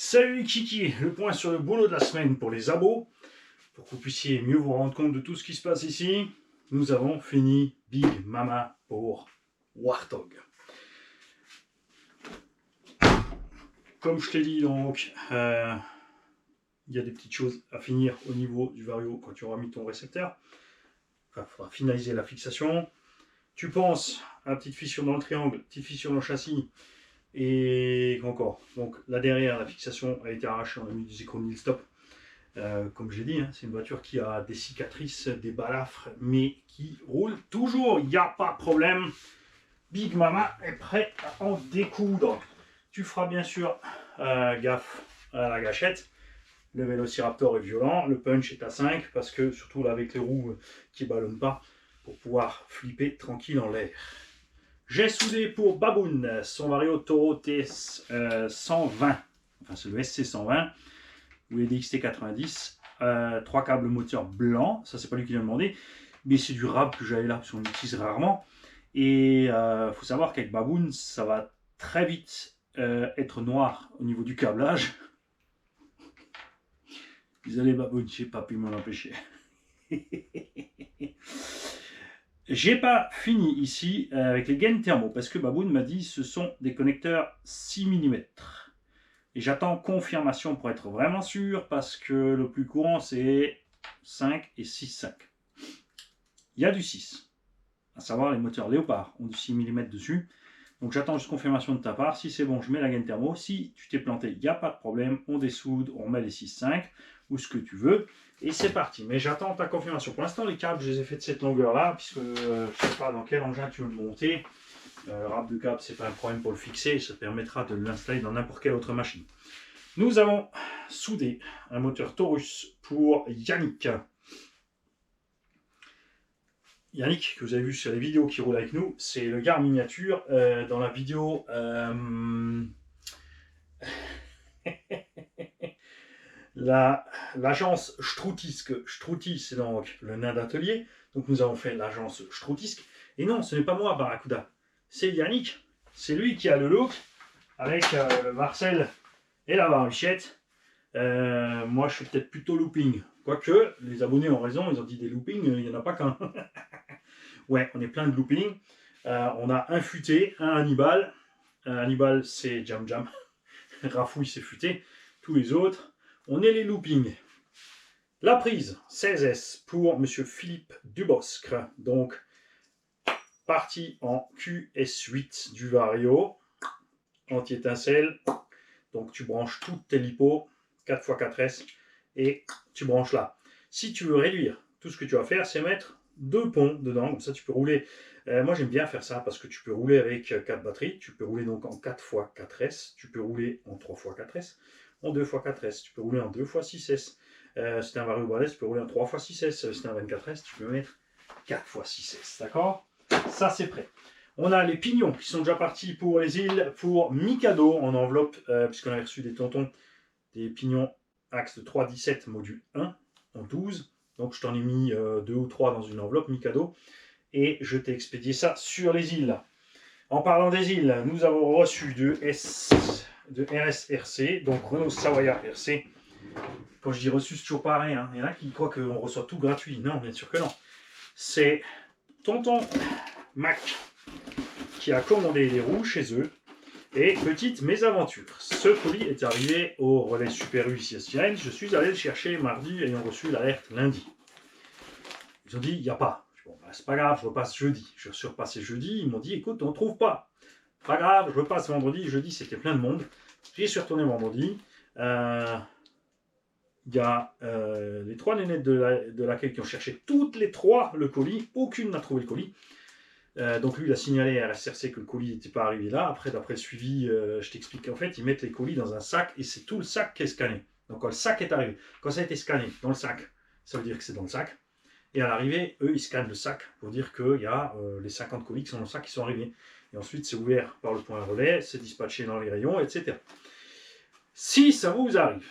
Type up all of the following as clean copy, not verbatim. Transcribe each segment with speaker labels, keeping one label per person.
Speaker 1: Salut Kiki, le point sur le boulot de la semaine pour les abos. Pour que vous puissiez mieux vous rendre compte de tout ce qui se passe ici, nous avons fini Big Mama pour Warthog. Comme je t'ai dit donc, il y a des petites choses à finir au niveau du vario quand tu auras mis ton récepteur. Enfin, il faudra finaliser la fixation. Tu penses à la petite fissure dans le triangle, petite fissure dans le châssis. Et encore, donc là derrière, la fixation a été arrachée, on a mis du Zicronil stop. Comme j'ai dit, hein, c'est une voiture qui a des cicatrices, des balafres, mais qui roule toujours, il n'y a pas de problème. Big Mama est prêt à en découdre. Tu feras bien sûr gaffe à la gâchette. Le Vélociraptor est violent, le punch est à 5, parce que surtout là avec les roues qui ne ballonnent pas, pour pouvoir flipper tranquille en l'air. J'ai soudé pour Baboon son vario Toro TS 120, enfin c'est le SC 120 ou les DXT 90, 3 câbles moteur blancs, ça c'est pas lui qui l'a demandé, mais c'est du rab que j'avais là parce qu'on l'utilise rarement. Et faut savoir qu'avec Baboon ça va très vite être noir au niveau du câblage. Désolé Baboon, j'ai pas pu m'en empêcher. J'ai pas fini ici avec les gaines thermo parce que Baboon m'a dit ce sont des connecteurs 6 mm. Et j'attends confirmation pour être vraiment sûr parce que le plus courant c'est 5 et 6,5. Il y a du 6, à savoir les moteurs Léopard ont du 6 mm dessus. Donc j'attends juste confirmation de ta part. Si c'est bon, je mets la gaine thermo. Si tu t'es planté, il n'y a pas de problème. On dessoude, on met les 6,5 ou ce que tu veux. Et c'est parti. Mais j'attends ta confirmation. Pour l'instant, les câbles, je les ai fait de cette longueur-là, puisque je ne sais pas dans quel engin tu veux le monter. Le rab de câble, c'est pas un problème pour le fixer. Ça permettra de l'installer dans n'importe quelle autre machine. Nous avons soudé un moteur Taurus pour Yannick. Yannick, que vous avez vu sur les vidéos qui roulent avec nous, c'est le gars en miniature dans la vidéo l'agence Stroutisk. Strouti, c'est donc le nain d'atelier. Donc nous avons fait l'agence Stroutisk. Et non, ce n'est pas moi, Barracuda. C'est Yannick. C'est lui qui a le look avec Marcel et la barbichette. Moi, je suis peut-être plutôt looping. Quoique, les abonnés ont raison, ils ont dit des loopings, il n'y en a pas qu'un. Ouais, on est plein de looping. On a un futé, un Hannibal. Hannibal, c'est Jam Jam. Rafouille, c'est futé. Tous les autres, on est les loopings. La prise 16S pour Monsieur Philippe Duboscre. Donc, partie en QS8 du Vario. Anti-étincelle. Donc, tu branches toutes tes lipos, 4x4S, et tu branches là. Si tu veux réduire, tout ce que tu vas faire, c'est mettre 2 ponts dedans, comme ça tu peux rouler. Moi j'aime bien faire ça parce que tu peux rouler avec 4 batteries, tu peux rouler donc en 4x4S, tu peux rouler en 3x4S, en 2x4S, tu peux rouler en 2x6S. C'est un vario balèze, tu peux rouler en 3x6S, c'est un 24S, tu peux mettre 4x6S, d'accord? Ça c'est prêt. On a les pignons qui sont déjà partis pour les îles, pour Mikado en enveloppe, puisqu'on a reçu des tontons, des pignons axe de 3,17 module 1 en 12. Donc je t'en ai mis 2 ou 3 dans une enveloppe Mikado et je t'ai expédié ça sur les îles. En parlant des îles, nous avons reçu de RSRC, donc Renault Savoia RC. Quand je dis reçu, c'est toujours pareil, hein. Il y en a qui croient qu'on reçoit tout gratuit. Non, bien sûr que non. C'est tonton Mac qui a commandé les roues chez eux. Et petite mésaventure, ce colis est arrivé au relais Super U ici à Sirène. Je suis allé le chercher mardi ayant reçu l'alerte lundi. Ils ont dit, il n'y a pas. Bon, bah, c'est pas grave, je repasse jeudi. Je suis repassé jeudi, ils m'ont dit, écoute, on ne trouve pas. Pas grave, je repasse vendredi. Jeudi, c'était plein de monde. J'y suis retourné vendredi. Il y a les 3 nénettes de laquelle qui ont cherché toutes les 3 le colis. Aucune n'a trouvé le colis. Donc lui il a signalé à RSRC que le colis n'était pas arrivé là. Après d'après le suivi, je t'explique qu'en fait ils mettent les colis dans un sac et c'est tout le sac qui est scanné. Donc quand le sac est arrivé, quand ça a été scanné dans le sac, ça veut dire que c'est dans le sac. Et à l'arrivée, eux ils scannent le sac pour dire qu'il y a les 50 colis qui sont dans le sac qui sont arrivés. Et ensuite c'est ouvert par le point relais, c'est dispatché dans les rayons, etc. Si ça vous arrive,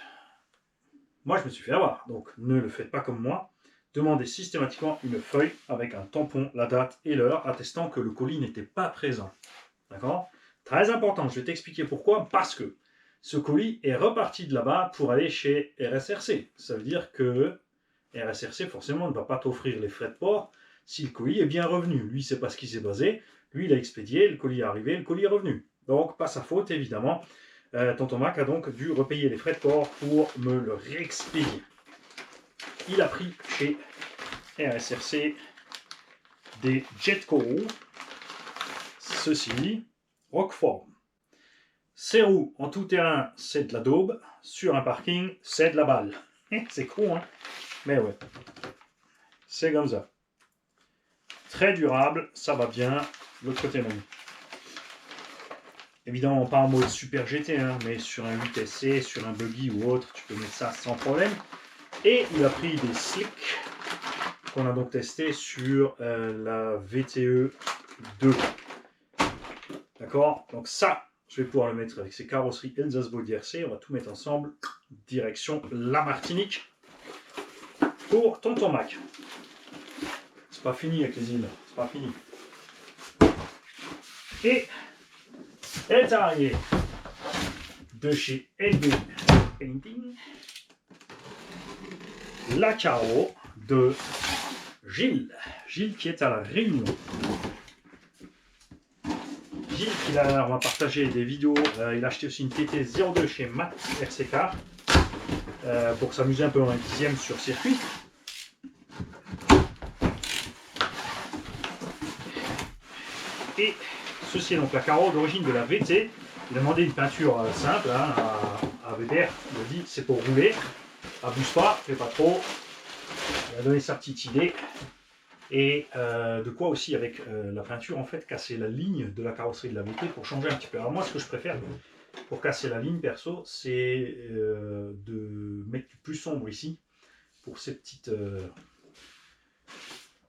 Speaker 1: moi je me suis fait avoir, donc ne le faites pas comme moi. Demandez systématiquement une feuille avec un tampon, la date et l'heure, attestant que le colis n'était pas présent. D'accord? Très important, je vais t'expliquer pourquoi. Parce que ce colis est reparti de là-bas pour aller chez RSRC. Ça veut dire que RSRC, forcément, ne va pas t'offrir les frais de port si le colis est bien revenu. Lui, c'est pas ce qui s'est basé. Lui, il a expédié, le colis est arrivé, le colis est revenu. Donc, pas sa faute, évidemment. Tonton Mac a donc dû repayer les frais de port pour me le réexpédier. Il a pris chez RSRC des Jetco. Ceci, Roquefort. Ces roues en tout terrain, c'est de la daube. Sur un parking, c'est de la balle. C'est con, hein? Mais ouais. C'est comme ça. Très durable, ça va bien. L'autre côté même. Évidemment, pas en mode Super GT, hein, mais sur un 8SC, sur un buggy ou autre, tu peux mettre ça sans problème. Et il a pris des slicks qu'on a donc testé sur la VTE 2. D'accord? Donc ça, je vais pouvoir le mettre avec ces carrosseries Elsace Body RC. On va tout mettre ensemble. Direction la Martinique. Pour Tonton Mac. C'est pas fini avec les îles. C'est pas fini. Et est arrivé de chez LB Painting la carreau de Gilles. Gilles qui est à la Réunion. Gilles, on va partager des vidéos. Il a acheté aussi une TT02 chez Matt RCK pour s'amuser un peu en 10e sur circuit. Et ceci est donc la carreau d'origine de la VT. Il a demandé une peinture simple hein, à VDR. Il a dit c'est pour rouler. Abuse pas, fais pas trop. Il a donné sa petite idée. Et de quoi aussi avec la peinture en fait casser la ligne de la carrosserie de la VT pour changer un petit peu. Alors moi ce que je préfère pour casser la ligne perso c'est de mettre du plus sombre ici pour ces petites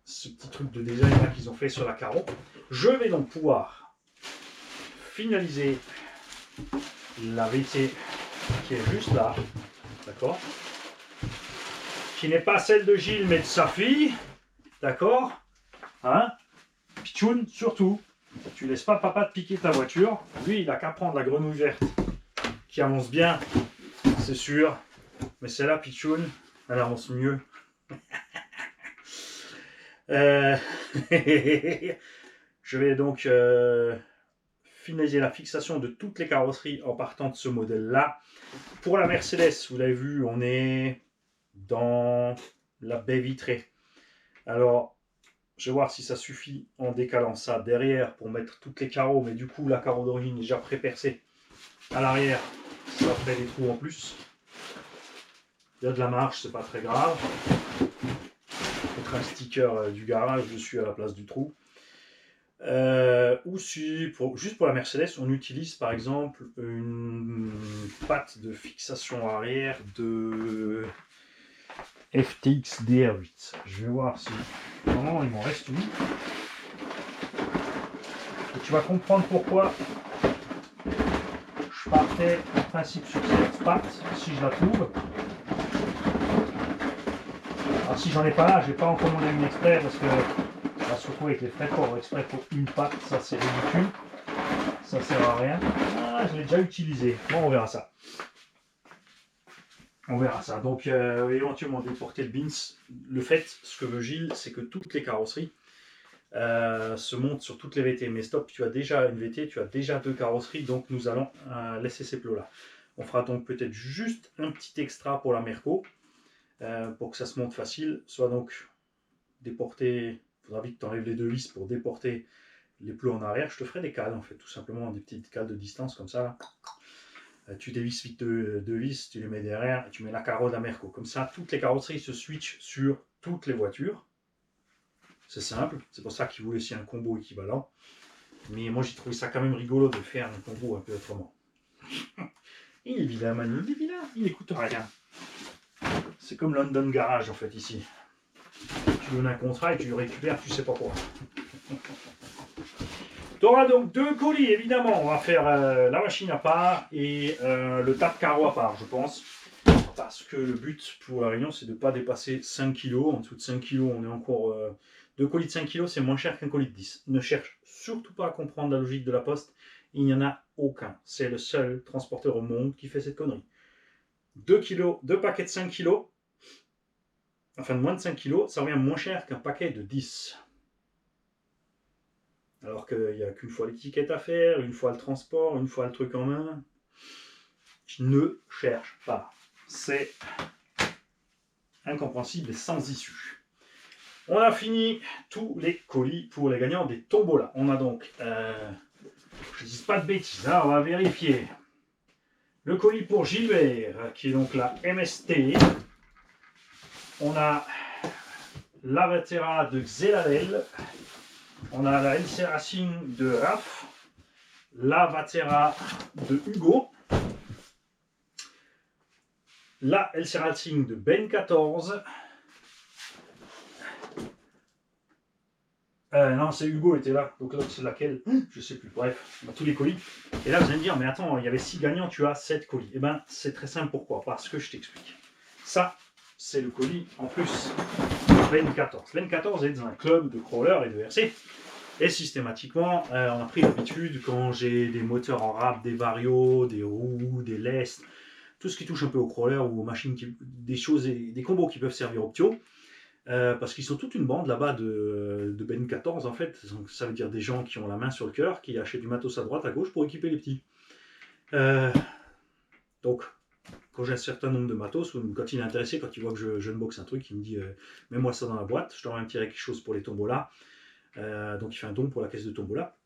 Speaker 1: ce petit truc de design qu'ils ont fait sur la carreau. Je vais donc pouvoir finaliser la VT qui est juste là, d'accord, qui n'est pas celle de Gilles mais de sa fille, d'accord, hein, Pichoun surtout, tu laisses pas papa te piquer ta voiture, lui il a qu'à prendre la grenouille verte qui avance bien, c'est sûr, mais celle-là Pichoun, elle avance mieux. Je vais donc finaliser la fixation de toutes les carrosseries en partant de ce modèle-là. Pour la Mercedes, vous l'avez vu, on est dans la baie vitrée. Alors, je vais voir si ça suffit en décalant ça derrière pour mettre toutes les carreaux, mais du coup, la carreau d'origine est déjà pré-percée. À l'arrière, ça fait des trous en plus. Il y a de la marge, c'est pas très grave. Un sticker du garage dessus à la place du trou. Ou si, juste pour la Mercedes, on utilise par exemple une patte de fixation arrière de FTX DR8. Je vais voir si. Normalement, il m'en reste une. Et tu vas comprendre pourquoi je partais en principe sur cette patte, si je la trouve. Alors si j'en ai pas là, je vais pas en commander une exprès parce que là, surtout avec les frais de port exprès pour une patte, ça c'est ridicule, ça sert à rien. Ah, je l'ai déjà utilisé. Bon, on verra ça. On verra ça. Donc éventuellement déporter le bins. Le fait, ce que veut Gilles, c'est que toutes les carrosseries se montent sur toutes les VT. Mais stop, tu as déjà une VT, tu as déjà deux carrosseries, donc nous allons laisser ces plots là. On fera donc peut-être juste un petit extra pour la Merco. Pour que ça se monte facile, soit donc déporter, il faudra vite que tu enlèves les deux vis pour déporter les plots en arrière. Je te ferai des cales en fait, tout simplement, des petites cales de distance comme ça. Tu dévisses vite deux vis, tu les mets derrière et tu mets la carreau de la Merco. Comme ça, toutes les carrosseries se switchent sur toutes les voitures. C'est simple, c'est pour ça qu'ils voulaient aussi un combo équivalent. Mais moi j'ai trouvé ça quand même rigolo de faire un combo un peu autrement. Il est vilain Manu, il est vilain, il écoute rien. C'est comme London Garage en fait ici. Tu donnes un contrat et tu le récupères, tu sais pas quoi. Tu auras donc deux colis évidemment. On va faire la machine à part et le tas de carreaux à part, je pense. Parce que le but pour la Réunion, c'est de ne pas dépasser 5 kg. En dessous de 5 kg, on est encore. Deux colis de 5 kg, c'est moins cher qu'un colis de 10. Ne cherche surtout pas à comprendre la logique de la poste. Il n'y en a aucun. C'est le seul transporteur au monde qui fait cette connerie. 2 kilos, 2 paquets de 5 kilos, enfin de moins de 5 kilos, ça revient moins cher qu'un paquet de 10. Alors qu'il n'y a qu'une fois l'étiquette à faire, une fois le transport, une fois le truc en main. Je ne cherche pas. C'est incompréhensible et sans issue. On a fini tous les colis pour les gagnants des tombolas. On a donc, je ne dis pas de bêtises, hein, on va vérifier. Le colis pour Gilbert, qui est donc la MST. On a la Vatera de Xeladel. On a la LC Racing de Raph. La Vatera de Hugo. La LC Racing de Ben 14. Non, c'est Hugo était là. Donc là, c'est laquelle? Je sais plus. Bref, on a tous les colis. Et là, vous allez me dire, mais attends, il y avait 6 gagnants, tu as 7 colis. Eh bien, c'est très simple. Pourquoi? Parce que je t'explique. Ça, c'est le colis en plus de Ben 14. Ben 14 est dans un club de crawler et de RC. Et systématiquement, on a pris l'habitude, quand j'ai des moteurs en rap, des varios, des roues, des lestes, tout ce qui touche un peu au crawler ou aux machines, des choses, des combos qui peuvent servir au ptio, parce qu'ils sont toute une bande là-bas de Ben 14 en fait. Donc, ça veut dire des gens qui ont la main sur le cœur, qui achètent du matos à droite, à gauche pour équiper les petits. Donc, quand j'ai un certain nombre de matos, ou quand il est intéressé, quand il voit que je unbox un truc, il me dit mets-moi ça dans la boîte, je t'aurai un petit quelque chose pour les tombolas. Donc il fait un don pour la caisse de tombola.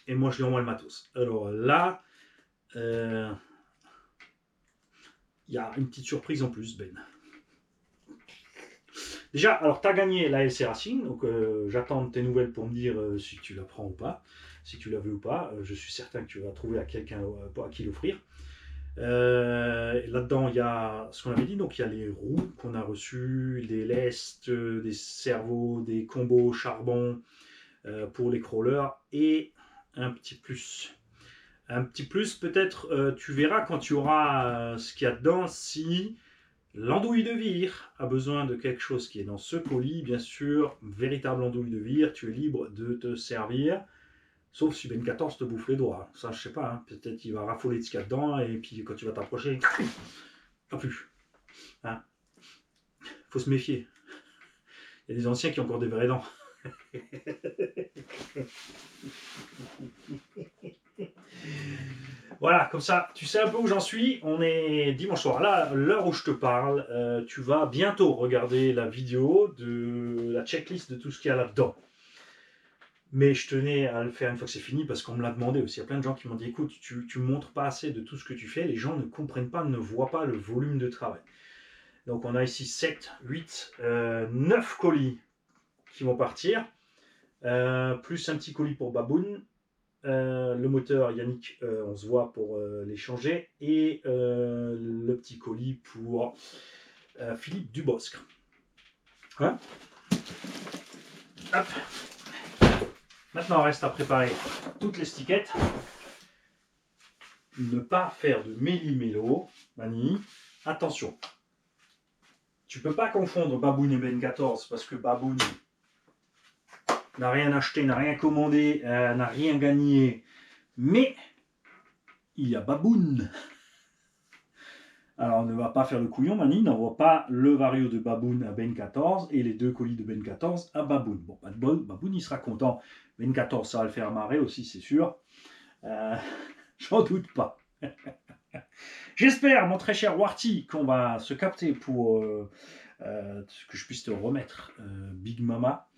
Speaker 1: Et moi je lui envoie le matos. Alors là, il y a une petite surprise en plus, Ben. Déjà, alors tu as gagné la LC Racing, donc j'attends tes nouvelles pour me dire si tu la prends ou pas, si tu la veux ou pas. Je suis certain que tu vas trouver à quelqu'un à qui l'offrir. Là-dedans, il y a ce qu'on avait dit, donc il y a les roues qu'on a reçues, les lestes, des cerveaux, des combos charbon pour les crawlers et un petit plus. Un petit plus, peut-être, tu verras quand tu auras ce qu'il y a dedans, si l'andouille de vire a besoin de quelque chose qui est dans ce colis, bien sûr, véritable andouille de vire, tu es libre de te servir. Sauf si Ben 14 te bouffe les doigts. Ça, je sais pas. Hein. Peut-être qu'il va raffoler de ce qu'il y a dedans et puis quand tu vas t'approcher, pas plus. Hein. Faut se méfier. Il y a des anciens qui ont encore des vraies dents. Voilà, comme ça, tu sais un peu où j'en suis. On est dimanche soir. Là, l'heure où je te parle, tu vas bientôt regarder la vidéo de la checklist de tout ce qu'il y a là-dedans. Mais je tenais à le faire une fois que c'est fini parce qu'on me l'a demandé aussi. Il y a plein de gens qui m'ont dit écoute, tu ne montres pas assez de tout ce que tu fais, les gens ne comprennent pas, ne voient pas le volume de travail. Donc on a ici 7, 8, 9 colis qui vont partir, plus un petit colis pour Baboun, le moteur Yannick, on se voit pour les changer, et le petit colis pour Philippe Dubosc. Hein? Hop. Maintenant, il reste à préparer toutes les stickets. Ne pas faire de méli-mélo, Mani. Attention, tu ne peux pas confondre Baboun et Ben 14 parce que Baboun n'a rien acheté, n'a rien commandé, n'a rien gagné. Mais il y a Baboun. Alors, ne va pas faire le couillon, Mani. N'envoie pas le vario de Baboun à Ben 14 et les 2 colis de Ben 14 à Baboun. Bon, pas de bol, Baboun, il sera content. Ben 14, ça va le faire marrer aussi, c'est sûr. J'en doute pas. J'espère, mon très cher Warty, qu'on va se capter pour que je puisse te remettre Big Mama.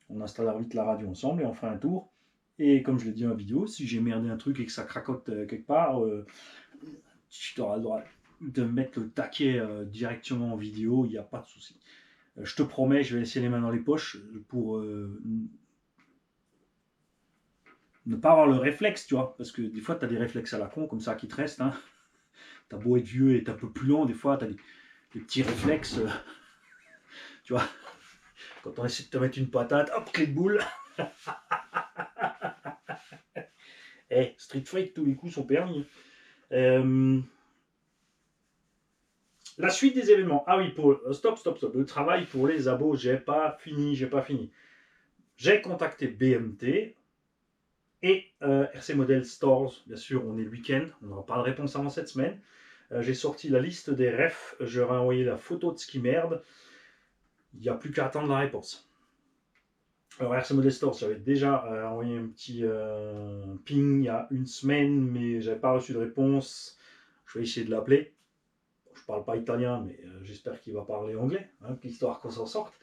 Speaker 1: On installera vite la radio ensemble et on fera un tour. Et comme je l'ai dit en vidéo, si j'ai merdé un truc et que ça cracote quelque part, tu auras le droit de mettre le taquet directement en vidéo, il n'y a pas de souci. Je te promets, je vais laisser les mains dans les poches pour ne pas avoir le réflexe, tu vois, parce que des fois, tu as des réflexes à la con, comme ça, qui te restent. Hein. Tu as beau être vieux et être un peu plus lent, des fois, tu as des petits réflexes, tu vois, quand on essaie de te mettre une patate, hop, clé de boule. Hey, Street Fight, tous les coups sont permis. La suite des événements. Ah oui, stop. Le travail pour les abos, j'ai pas fini. J'ai contacté BMT. Et RC Model Stores, bien sûr, on est le week-end, on n'aura pas de réponse avant cette semaine. J'ai sorti la liste des refs, je leur ai envoyé la photo de ce qui merde. Il n'y a plus qu'à attendre la réponse. Alors RC Model Stores, j'avais déjà envoyé un petit ping il y a une semaine, mais j'avais pas reçu de réponse. Je vais essayer de l'appeler. Je parle pas italien, mais j'espère qu'il va parler anglais, hein, histoire qu'on s'en sorte.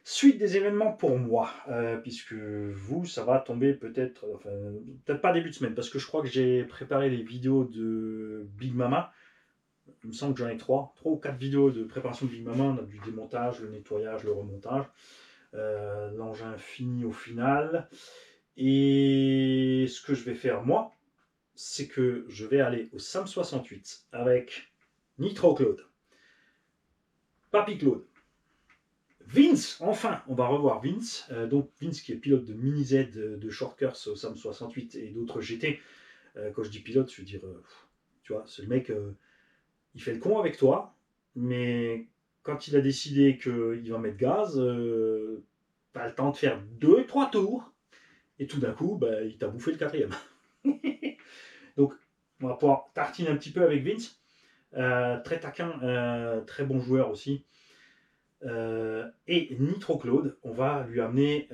Speaker 1: Suite des événements pour moi, puisque vous, ça va tomber peut-être, enfin, peut-être pas début de semaine, parce que je crois que j'ai préparé les vidéos de Big Mama. Il me semble que j'en ai 3 ou 4 vidéos de préparation de Big Mama. On a du démontage, le nettoyage, le remontage, l'engin fini au final. Et ce que je vais faire moi, c'est que je vais aller au SAM 68 avec Nitro Claude, Papy Claude, Vince, enfin, on va revoir Vince. Donc Vince qui est pilote de Mini Z, de Shortcurs au SAM 68 et d'autres GT. Quand je dis pilote, je veux dire, tu vois, c'est le mec, il fait le con avec toi, mais quand il a décidé qu'il va mettre gaz, t'as le temps de faire 2-3 tours, et tout d'un coup, bah, il t'a bouffé le 4e. Donc, on va pouvoir tartiner un petit peu avec Vince. Très taquin, très bon joueur aussi. Et Nitro Claude, on va lui amener,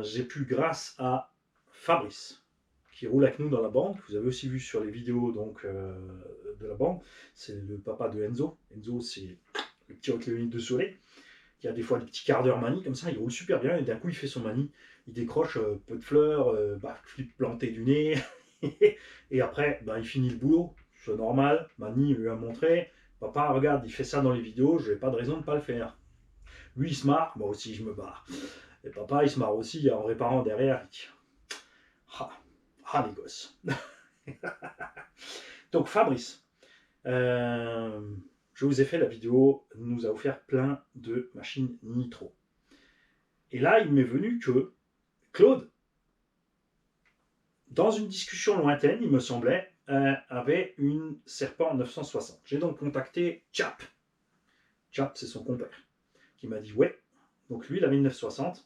Speaker 1: j'ai pu grâce à Fabrice, qui roule avec nous dans la bande, que vous avez aussi vu sur les vidéos donc, de la bande. C'est le papa de Enzo. Enzo, c'est le petit Rockléonide de Soleil, qui a des fois des petits quarts d'heure manie, comme ça, il roule super bien, et d'un coup, il fait son manie, il décroche peu de fleurs, flip planté du nez, et après, il finit le boulot, c'est normal, manie lui a montré, papa, regarde, il fait ça dans les vidéos, je n'ai pas de raison de ne pas le faire. Lui, il se marre, moi aussi, je me barre. Et papa, il se marre aussi en réparant derrière. Il dit les gosses. Donc, Fabrice, je vous ai fait la vidéo, nous a offert plein de machines Nitro. Et là, il m'est venu que Claude, dans une discussion lointaine, il me semblait, avait une Serpent 960. J'ai donc contacté Chap. Chap, c'est son compère, qui m'a dit ouais. Donc lui, il avait une 960.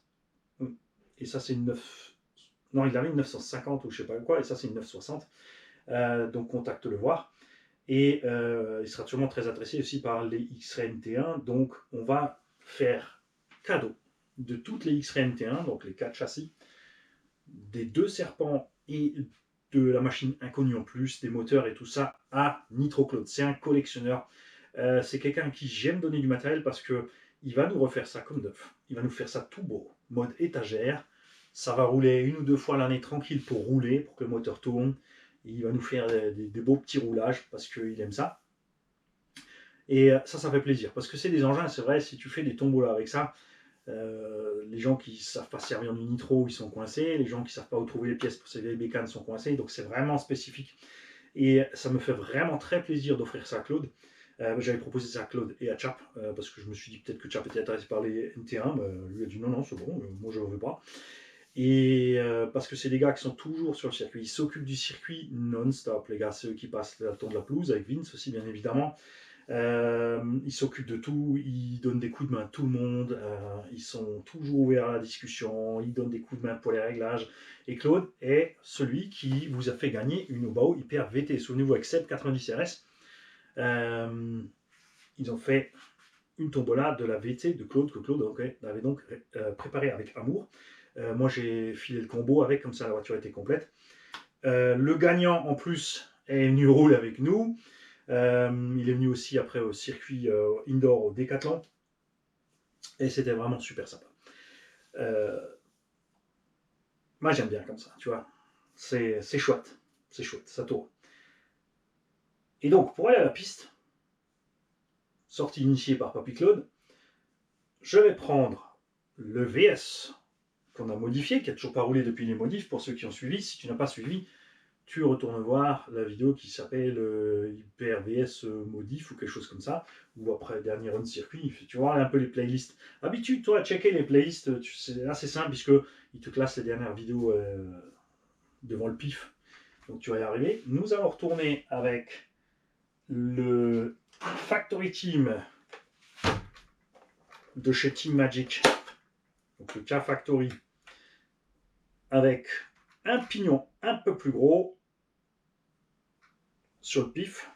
Speaker 1: Et ça, c'est une 9. Non, il avait une 950 ou je sais pas quoi, et ça, c'est une 960. Donc, contacte le voir. Et il sera sûrement très intéressé aussi par les X-Ray MT1. Donc, on va faire cadeau de toutes les X-Ray MT1, donc les 4 châssis, des 2 serpents et de la machine inconnue en plus, des moteurs et tout ça, à Nitro Claude. C'est un collectionneur. C'est quelqu'un qui j'aime donner du matériel parce que il va nous refaire ça comme neuf. Il va nous faire ça tout beau, mode étagère. Ça va rouler 1 ou 2 fois l'année tranquille pour rouler, pour que le moteur tourne. Et il va nous faire des beaux petits roulages parce qu'il aime ça. Et ça fait plaisir. Parce que c'est des engins, c'est vrai, si tu fais des tombolas avec ça, les gens qui ne savent pas servir du nitro, ils sont coincés. Les gens qui ne savent pas où trouver les pièces pour ces vieilles bécanes sont coincés. Donc c'est vraiment spécifique. Et ça me fait vraiment très plaisir d'offrir ça à Claude. J'avais proposé ça à Claude et à Chap, parce que je me suis dit peut-être que Chap était intéressé par les NT1. Lui a dit non, c'est bon, moi je ne veux pas. Et parce que c'est des gars qui sont toujours sur le circuit. Ils s'occupent du circuit non-stop, les gars. C'est eux qui passent le tour de la pelouse, avec Vince aussi, bien évidemment. Ils s'occupent de tout, ils donnent des coups de main à tout le monde, ils sont toujours ouverts à la discussion, ils donnent des coups de main pour les réglages. Et Claude est celui qui vous a fait gagner une Obao Hyper VT. Souvenez-vous, avec 790 RS, ils ont fait une tombola de la VT de Claude, que Claude avait donc préparé avec amour. Moi, j'ai filé le combo avec, comme ça la voiture était complète. Le gagnant, en plus, est venu rouler avec nous. Il est venu aussi après au circuit indoor au Décathlon. Et c'était vraiment super sympa. Moi, j'aime bien comme ça, tu vois. C'est chouette. C'est chouette, ça tourne. Et donc, pour aller à la piste, sortie initiée par Papy Claude, je vais prendre le VS qu'on a modifié, qui n'a toujours pas roulé depuis les modifs, pour ceux qui ont suivi. Si tu n'as pas suivi, tu retournes voir la vidéo qui s'appelle Hyper VS Modif ou quelque chose comme ça, ou après dernier run circuit, tu vois un peu les playlists. Habitude-toi à checker les playlists, c'est assez simple puisque il te classe les dernières vidéos devant le pif, donc tu vas y arriver. Nous allons retourner avec le Factory Team de chez Team Magic, donc le K-Factory, avec un pignon un peu plus gros sur le pif.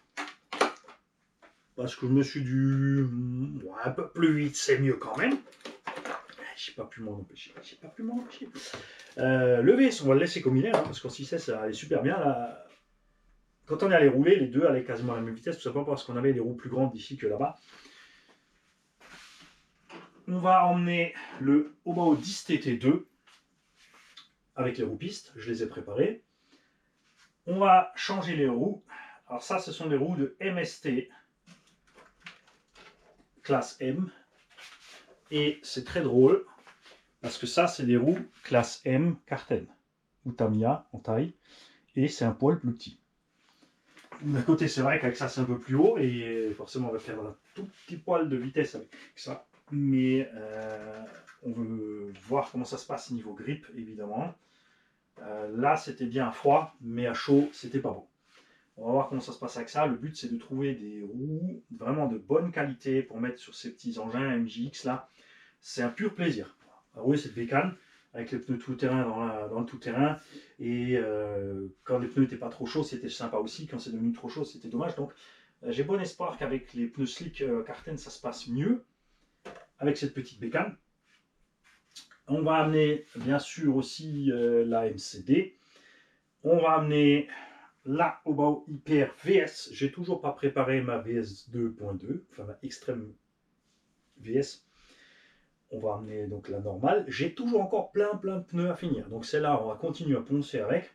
Speaker 1: Parce que je me suis dit, un peu plus vite, c'est mieux quand même. J'ai pas pu m'en empêcher. Le VS, on va le laisser comme il est, hein, parce qu'en 6S, ça allait super bien. Là. Quand on est allé rouler, les deux allaient quasiment à la même vitesse, tout simplement parce qu'on avait des roues plus grandes ici que là-bas. On va emmener le Obao 10 TT2 avec les roues pistes. Je les ai préparées. On va changer les roues. Alors ça, ce sont des roues de MST classe M. Et c'est très drôle, parce que ça, c'est des roues classe M Carten, ou Tamiya en taille, et c'est un poil plus petit. D'un côté, c'est vrai qu'avec ça, c'est un peu plus haut, et forcément, on va faire un tout petit poil de vitesse avec ça. Mais on veut voir comment ça se passe niveau grip, évidemment. Là, c'était bien à froid, mais à chaud, c'était pas bon. On va voir comment ça se passe avec ça. Le but, c'est de trouver des roues vraiment de bonne qualité pour mettre sur ces petits engins MJX là. C'est un pur plaisir. À rouler cette bécane avec les pneus tout-terrain dans le tout-terrain. Et quand les pneus n'étaient pas trop chauds, c'était sympa aussi. Quand c'est devenu trop chaud, c'était dommage. Donc, j'ai bon espoir qu'avec les pneus slick Carten, ça se passe mieux avec cette petite bécane. On va amener, bien sûr, aussi la MCD. On va amener la Obao Hyper VS. J'ai toujours pas préparé ma VS 2.2, enfin ma Extreme VS. On va amener donc la normale. J'ai toujours encore plein de pneus à finir. Donc celle-là, on va continuer à poncer avec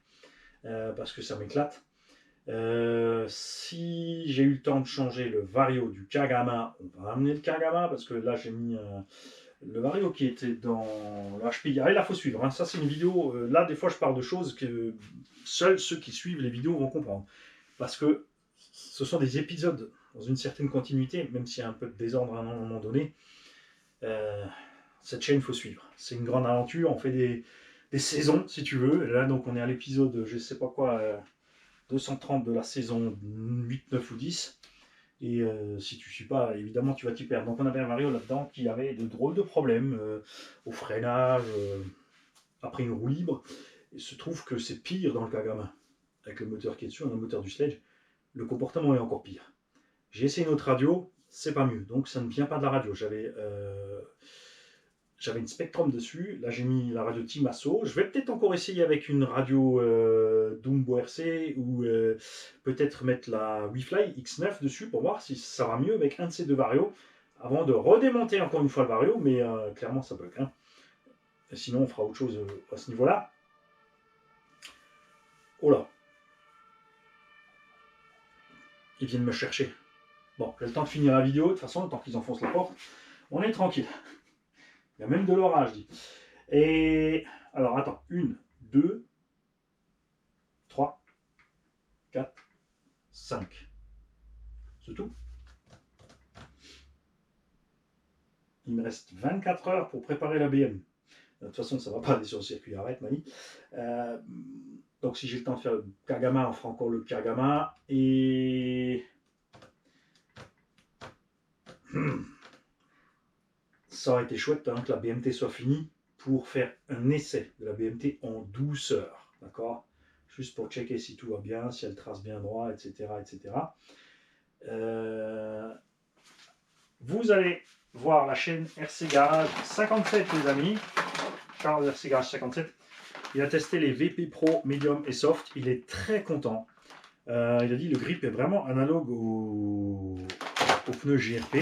Speaker 1: parce que ça m'éclate. Si j'ai eu le temps de changer le Vario du Kagama, on va amener le Kagama parce que là j'ai mis le Vario qui était dans le HPI. Ah, là, il faut suivre. Hein. Ça, c'est une vidéo. Là, des fois, je parle de choses que seuls ceux qui suivent les vidéos vont comprendre. Parce que ce sont des épisodes dans une certaine continuité, même s'il y a un peu de désordre à un moment donné. Cette chaîne, il faut suivre. C'est une grande aventure. On fait des saisons, si tu veux. Et là, donc, on est à l'épisode, je ne sais pas quoi, 230 de la saison 8, 9 ou 10. Et si tu ne suis pas, évidemment, tu vas t'y perdre. Donc, on avait un Vario là-dedans qui avait de drôles de problèmes au freinage, après une roue libre. Il se trouve que c'est pire dans le Kagama. Avec le moteur qui est dessus, on a le moteur du Sledge. Le comportement est encore pire. J'ai essayé une autre radio, c'est pas mieux. Donc, ça ne vient pas de la radio. J'avais une Spectrum dessus. Là, j'ai mis la radio Team Asso. Je vais peut-être encore essayer avec une radio Dumbo RC ou peut-être mettre la WeFly X9 dessus pour voir si ça va mieux avec un de ces deux Varios avant de redémonter encore une fois le Vario. Mais clairement, ça bug. Hein. Et sinon, on fera autre chose à ce niveau-là. Oh là. Ils viennent me chercher. Bon, j'ai le temps de finir la vidéo. De toute façon, le temps qu'ils enfoncent la porte, on est tranquille. Il y a même de l'orage, dit. Et alors, attends. 1, 2, 3, 4, 5. C'est tout. Il me reste 24 heures pour préparer la BM. De toute façon, ça ne va pas aller sur le circuit. Arrête, Mani. Donc, si j'ai le temps de faire le Kagama, on fera encore le Kagama. Et... ça aurait été chouette hein, que la BMT soit finie pour faire un essai de la BMT en douceur. D'accord ? Juste pour checker si tout va bien, si elle trace bien droit, etc. etc. Vous allez voir la chaîne RC Garage 57, les amis. Charles RC Garage 57. Il a testé les VP Pro, Medium et Soft. Il est très content. Il a dit le grip est vraiment analogue au pneu JRP.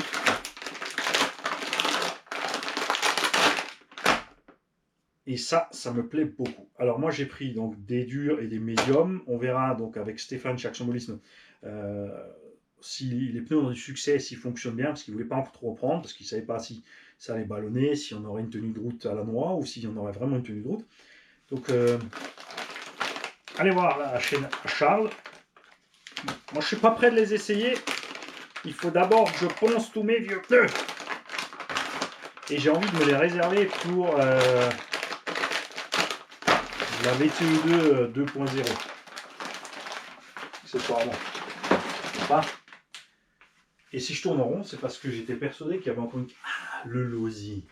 Speaker 1: Et ça me plaît beaucoup. Alors moi j'ai pris donc des durs et des médiums. On verra donc avec Stéphane chez Action Mobilisme si les pneus ont du succès, s'ils fonctionnent bien, parce qu'il ne voulait pas trop en prendre, parce qu'il ne savait pas si ça allait ballonner, si on aurait une tenue de route à la noix, ou si on aurait vraiment une tenue de route. Donc allez voir la chaîne Charles. Moi je ne suis pas prêt de les essayer. Il faut d'abord que je ponce tous mes vieux pneus. Et j'ai envie de me les réserver pour... la VTE2 2.0. Accessoirement. Pas. Et si je tourne en rond, c'est parce que j'étais persuadé qu'il y avait encore une... Ah, le Losi.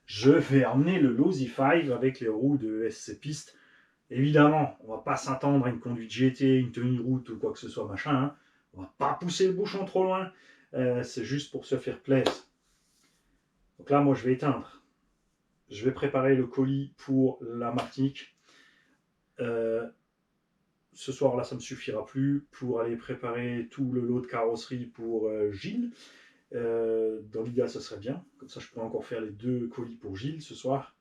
Speaker 1: Je vais emmener le Losi 5 avec les roues de SC Piste. Évidemment, on va pas s'attendre à une conduite GT, une tenue de route ou quoi que ce soit, machin. Hein. On va pas pousser le bouchon trop loin. C'est juste pour se faire plaisir. Donc là, moi, je vais éteindre. Je vais préparer le colis pour la Martinique. Ce soir-là, ça ne me suffira plus pour aller préparer tout le lot de carrosserie pour Gilles. Dans l'idéal, ça serait bien. Comme ça, je pourrais encore faire les 2 colis pour Gilles ce soir.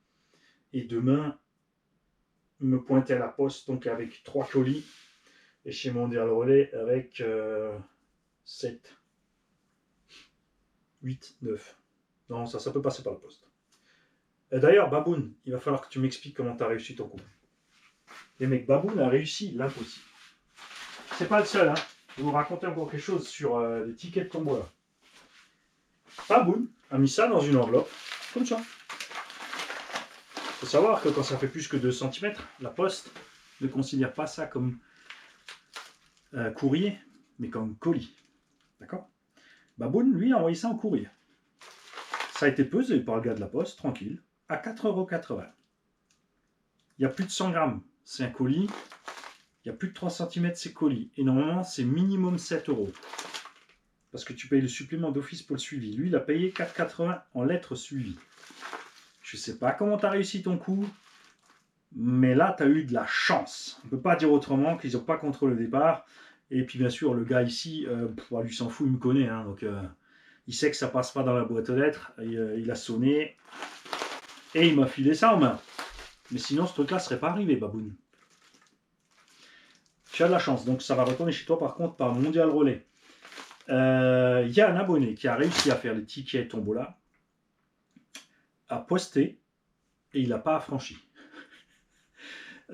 Speaker 1: Et demain, me pointer à la poste, donc avec 3 colis. Et chez Mondial Relais avec 7, 8, 9. Non, ça peut passer par la poste. D'ailleurs, Baboun, il va falloir que tu m'expliques comment tu as réussi ton coup. Les mecs, Baboun a réussi l'impossible. C'est pas le seul, hein. Je vais vous raconter encore quelque chose sur les tickets de tombola. Baboun a mis ça dans une enveloppe, comme ça. Il faut savoir que quand ça fait plus que 2 cm, la poste ne considère pas ça comme courrier, mais comme colis. D'accord? Baboun, lui, a envoyé ça en courrier. Ça a été pesé par le gars de la poste, tranquille, à 4,80 €. Il y a plus de 100 grammes, c'est un colis. Il y a plus de 3 cm, c'est colis. Et normalement, c'est minimum 7 €. Parce que tu payes le supplément d'office pour le suivi. Lui, il a payé 4,80 € en lettres suivies. Je ne sais pas comment tu as réussi ton coup, mais là, tu as eu de la chance. On ne peut pas dire autrement qu'ils n'ont pas contrôlé le départ. Et puis, bien sûr, le gars ici, lui s'en fout, il me connaît. Hein, donc, il sait que ça passe pas dans la boîte aux lettres. Et, il a sonné. Et il m'a filé ça en main. Mais sinon, ce truc-là ne serait pas arrivé, Baboun. Tu as de la chance. Donc, ça va retourner chez toi, par contre, par Mondial Relais. Il y a un abonné qui a réussi à faire les tickets tombola, a posté, et il n'a pas affranchi.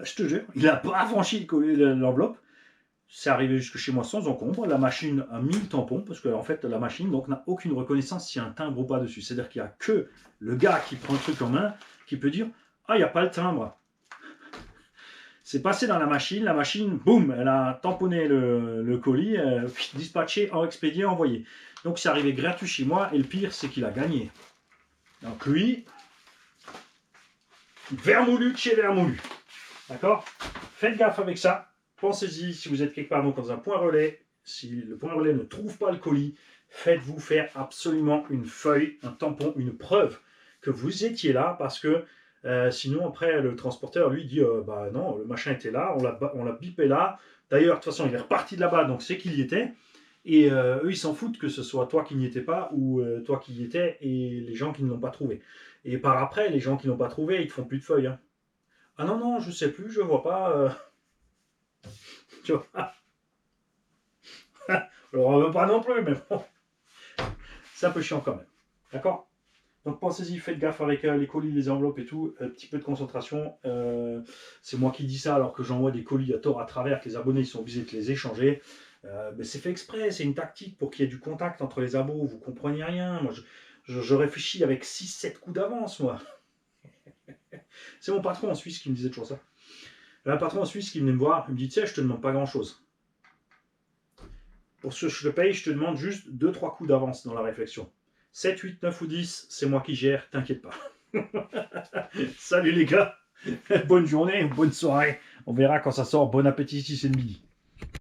Speaker 1: Je te jure, il n'a pas affranchi l'enveloppe. C'est arrivé jusque chez moi sans encombre. La machine a mis le tampon, parce que en fait, la machine n'a aucune reconnaissance s'il y a un timbre ou pas dessus. C'est-à-dire qu'il n'y a que le gars qui prend le truc en main qui peut dire « Ah, il n'y a pas le timbre ». C'est passé dans la machine, boum, elle a tamponné le colis, dispatché, expédié, envoyé. Donc c'est arrivé gratuit chez moi, et le pire, c'est qu'il a gagné. Donc lui, vermoulu de chez vermoulu. D'accord? Faites gaffe avec ça. Pensez-y, si vous êtes quelque part donc, dans un point relais, si le point relais ne trouve pas le colis, faites-vous faire absolument une feuille, un tampon, une preuve que vous étiez là, parce que sinon, après, le transporteur, lui, dit bah non, le machin était là, on l'a bipé là. D'ailleurs, de toute façon, il est reparti de là-bas, donc c'est qu'il y était. Et eux, ils s'en foutent que ce soit toi qui n'y étais pas ou toi qui y étais et les gens qui ne l'ont pas trouvé. Et par après, les gens qui ne l'ont pas trouvé, ils te font plus de feuilles. Hein. Ah non, non, je sais plus, je vois pas. Tu vois. Alors, on veut pas non plus, mais bon. C'est un peu chiant quand même. D'accord? Donc pensez-y, faites gaffe avec les colis, les enveloppes et tout, un petit peu de concentration. C'est moi qui dis ça alors que j'envoie des colis à tort à travers, que les abonnés ils sont obligés de les échanger. Mais c'est fait exprès, c'est une tactique pour qu'il y ait du contact entre les abos, vous comprenez rien. Moi je réfléchis avec 6-7 coups d'avance, moi. C'est mon patron en Suisse qui me disait toujours ça. Un patron en Suisse qui venait me voir, il me dit, tu sais, je te demande pas grand chose. Pour ce que je te paye, je te demande juste 2-3 coups d'avance dans la réflexion. 7, 8, 9 ou 10, c'est moi qui gère, t'inquiète pas. Salut les gars, bonne journée, bonne soirée. On verra quand ça sort. Bon appétit si c'est le midi.